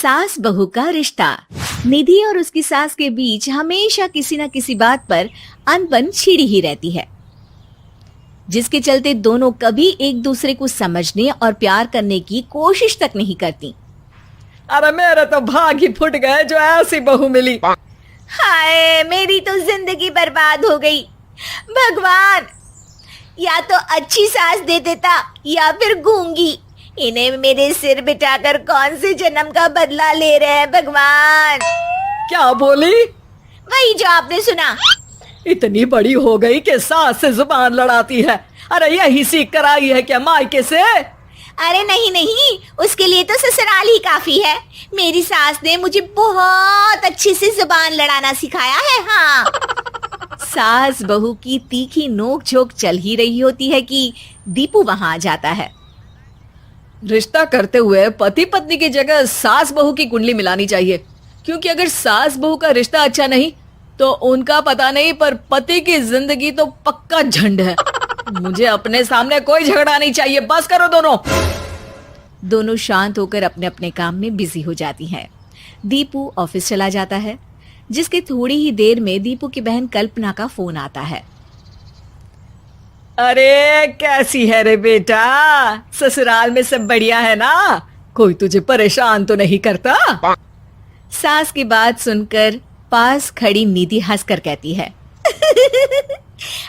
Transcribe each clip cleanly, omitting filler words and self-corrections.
सास बहू का रिश्ता। निधि और उसकी सास के बीच हमेशा किसी न किसी बात पर अनबन छिड़ी ही रहती है, जिसके चलते दोनों कभी एक दूसरे को समझने और प्यार करने की कोशिश तक नहीं करती। अरे मेरे तो भाग ही फुट गए जो ऐसी बहू मिली। हाय, मेरी तो जिंदगी बर्बाद हो गई। भगवान, या तो अच्छी सास दे देता या फिर गूंगी। इन्हें मेरे सिर बिठाकर कौन से जन्म का बदला ले रहे हैं भगवान। क्या बोली? वही जो आपने सुना। इतनी बड़ी हो गई कि सास से जुबान लड़ाती है। अरे यही सीख कर आई है क्या मायके से? अरे नहीं नहीं, उसके लिए तो ससुराल ही काफी है। मेरी सास ने मुझे बहुत अच्छे से जुबान लड़ाना सिखाया है। हाँ। सास बहू की तीखी नोक झोंक चल ही रही होती है कि दीपू वहां आ जाता है। रिश्ता करते हुए पति पत्नी की जगह सास बहू की कुंडली मिलानी चाहिए, क्योंकि अगर सास बहू का रिश्ता अच्छा नहीं तो उनका पता नहीं, पर पति की जिंदगी तो पक्का झंड है। मुझे अपने सामने कोई झगड़ा नहीं चाहिए, बस करो दोनों। दोनों शांत होकर अपने अपने काम में बिजी हो जाती हैं। दीपू ऑफिस चला जाता है, जिसके थोड़ी ही देर में दीपू की बहन कल्पना का फोन आता है। अरे कैसी है रे बेटा? ससुराल में सब बढ़िया है ना? कोई तुझे परेशान तो नहीं करता? सास की बात सुनकर पास खड़ी निधि हंसकर कहती है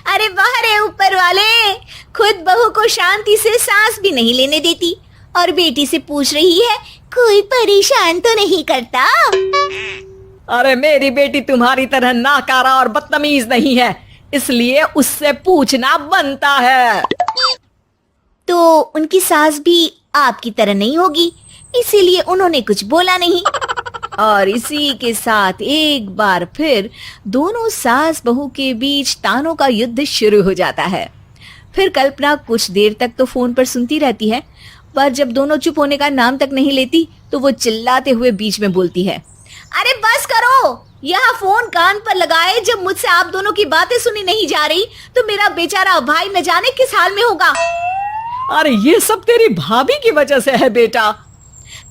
अरे वाह रे ऊपर वाले, खुद बहू को शांति से सांस भी नहीं लेने देती और बेटी से पूछ रही है कोई परेशान तो नहीं करता। अरे मेरी बेटी तुम्हारी तरह नाकारा और बदतमीज नहीं है, इसलिए उससे पूछना बनता है। तो उनकी सास भी आपकी तरह नहीं होगी, इसीलिए उन्होंने कुछ बोला नहीं। और इसी के साथ एक बार फिर दोनों सास बहू के बीच तानों का युद्ध शुरू हो जाता है। फिर कल्पना कुछ देर तक तो फोन पर सुनती रहती है, पर जब दोनों चुप होने का नाम तक नहीं लेती तो वो चिल्लाते हुए बीच में बोलती है, अरे बस करो, यहाँ फोन कान पर लगाए जब मुझसे आप दोनों की बातें सुनी नहीं जा रही तो मेरा बेचारा भाई न जाने किस हाल में होगा। अरे ये सब तेरी भाभी की वजह से है बेटा।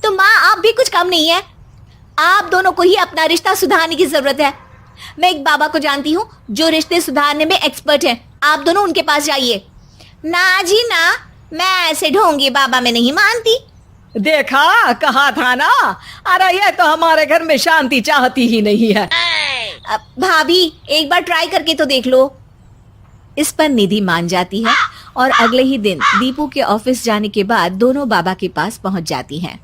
तो माँ आप भी कुछ कम नहीं है, आप दोनों को ही अपना रिश्ता सुधारने की जरूरत है। मैं एक बाबा को जानती हूँ जो रिश्ते सुधारने में एक्सपर्ट हैं, आप दोनों उनके पास जाइए। ना जी ना, मैं ऐसे ढोंगी बाबा में नहीं मानती। देखा, कहा था ना। अरे ये तो हमारे घर में शांति चाहती ही नहीं है। भाभी एक बार ट्राई करके तो देख लो। इस पर निधि मान जाती है और अगले ही दिन दीपू के ऑफिस जाने के बाद दोनों बाबा के पास पहुंच जाती हैं।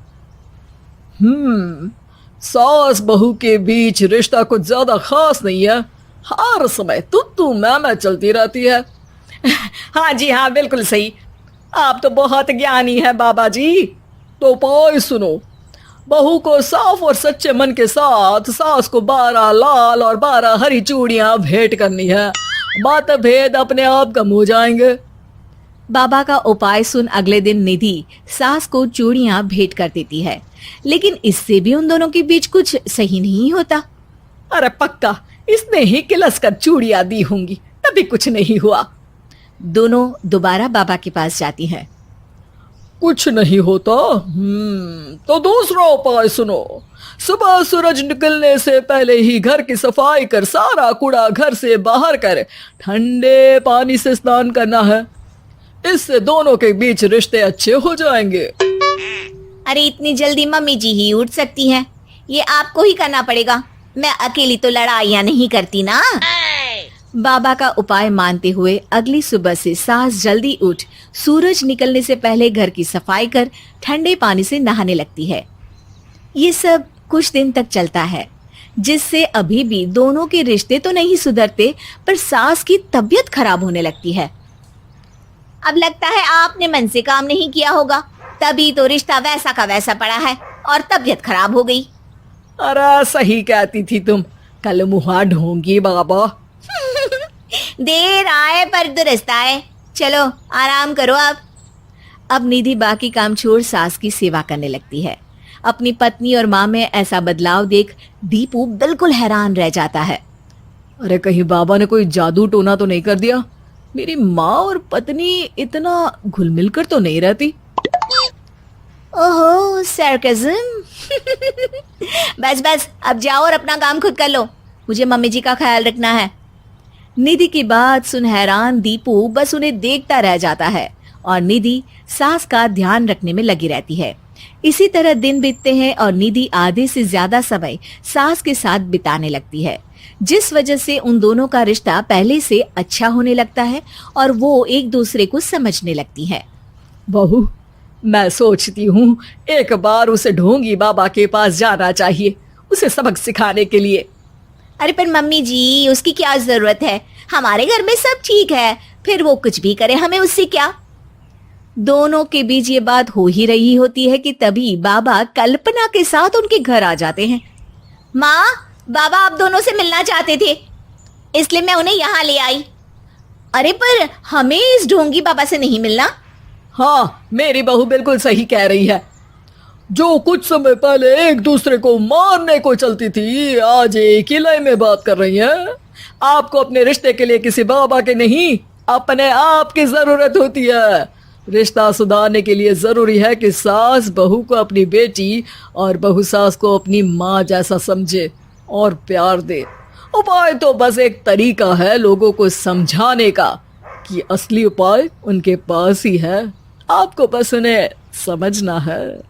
सास बहू के बीच रिश्ता कुछ ज्यादा खास नहीं है, हर समय तू मैं चलती रहती है। हाँ जी हाँ, बिल्कुल सही, आप तो बहुत ज्ञानी है बाबा जी। तो पाई सुनो, बहू को साफ और सच्चे मन के साथ सास को 12 लाल और 12 हरी चूड़ियां भेंट करनी है, बात भेद अपने आप कम हो जाएंगे। बाबा का उपाय सुन अगले दिन निधि सास को चूड़ियां भेंट कर देती है, लेकिन इससे भी उन दोनों के बीच कुछ सही नहीं होता। अरे पक्का इसने ही किलस कर चूड़ियां दी होंगी, तभी कुछ नहीं हुआ। दोनों दोबारा बाबा के पास जाती हैं। कुछ नहीं होता। तो दूसरा उपाय सुनो, सुबह सूरज निकलने से पहले ही घर की सफाई कर सारा कूड़ा घर से बाहर कर ठंडे पानी से स्नान करना है, इससे दोनों के बीच रिश्ते अच्छे हो जाएंगे। अरे इतनी जल्दी मम्मी जी ही उठ सकती हैं, ये आपको ही करना पड़ेगा, मैं अकेली तो लड़ाइयाँ नहीं करती ना। बाबा का उपाय मानते हुए अगली सुबह से सास जल्दी उठ सूरज निकलने से पहले घर की सफाई कर ठंडे पानी से नहाने लगती है। ये सब कुछ दिन तक चलता है, जिससे अभी भी दोनों के रिश्ते तो नहीं सुधरते, पर सास की तबीयत खराब होने लगती है। अब लगता है आपने मन से काम नहीं किया होगा, तभी तो रिश्ता वैसा का वैसा पड़ा है और तबीयत खराब हो गई। अरे सही कहती थी तुम, कल मुहा ढोंगी बाबा। देर आए पर दुरुस्त आए, चलो आराम करो अब निधि बाकी काम छोड़ सास की सेवा करने लगती है। अपनी पत्नी और माँ में ऐसा बदलाव देख दीपू बिल्कुल हैरान रह जाता है। अरे कहीं बाबा ने कोई जादू टोना तो नहीं कर दिया? मेरी माँ और पत्नी इतना घुल मिल कर तो नहीं रहती। ओहो, सरकज़म। बस बस, अब जाओ और अपना काम खुद कर लो, मुझे मम्मी जी का ख्याल रखना है। निधि की बात सुन हैरान दीपू बस उन्हें देखता रह जाता है और निधि सास का ध्यान रखने में लगी रहती है। इसी तरह दिन बीतते हैं और निधि आधे से ज्यादा समय सास के साथ बिताने लगती है, जिस वजह से उन दोनों का रिश्ता पहले से अच्छा होने लगता है और वो एक दूसरे को समझने लगती है। बहू, मैं सोचती हूँ एक बार उसे ढोंगी बाबा के पास जाना चाहिए, उसे सबक सिखाने के लिए। अरे पर मम्मी जी, उसकी क्या जरूरत है, हमारे घर में सब ठीक है, फिर वो कुछ भी करे, हमें उससे क्या। दोनों के बीच ये बात हो ही रही होती है कि तभी बाबा कल्पना के साथ उनके घर आ जाते हैं। माँ, बाबा आप दोनों से मिलना चाहते थे, इसलिए मैं उन्हें यहाँ ले आई। अरे पर हमें इस ढोंगी बाबा से नहीं मिलना। हाँ, मेरी बहू बिल्कुल सही कह रही है। जो कुछ समय पहले एक दूसरे को मारने को चलती थी, आज एक ही लय में बात कर रही है। आपको अपने रिश्ते के लिए किसी बाबा के नहीं, अपने आप की जरूरत होती है। रिश्ता सुधारने के लिए जरूरी है कि सास बहू को अपनी बेटी और बहू सास को अपनी माँ जैसा समझे और प्यार दे। उपाय तो बस एक तरीका है लोगों को समझाने का कि असली उपाय उनके पास ही है, आपको बस उन्हें समझना है।